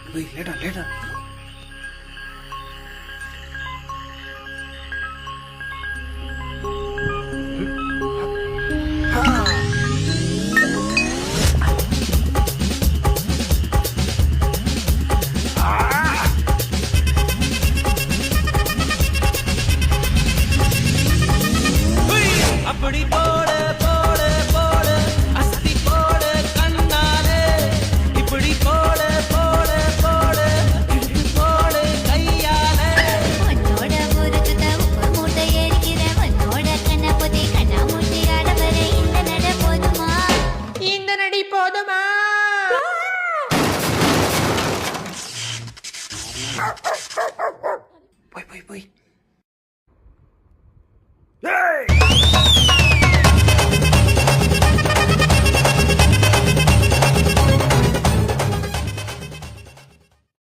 போய் லேட்டா லேட்டா. அப்படி போடு போடு போடு அஸ்தி போடு கண்ணாலே இப்படி போடு போடு போடு இப்படி போடு கையாலே உன்னோட ஊருக்கு உப்பு மூட்டை ஏறிக்கிறேன் உன்னோட கண்ணாபதி கண்ணாமூட்டி ஆடவர இந்த நட போதுமா இந்த நடி போதுமா? போய் போய் போய். ஏய்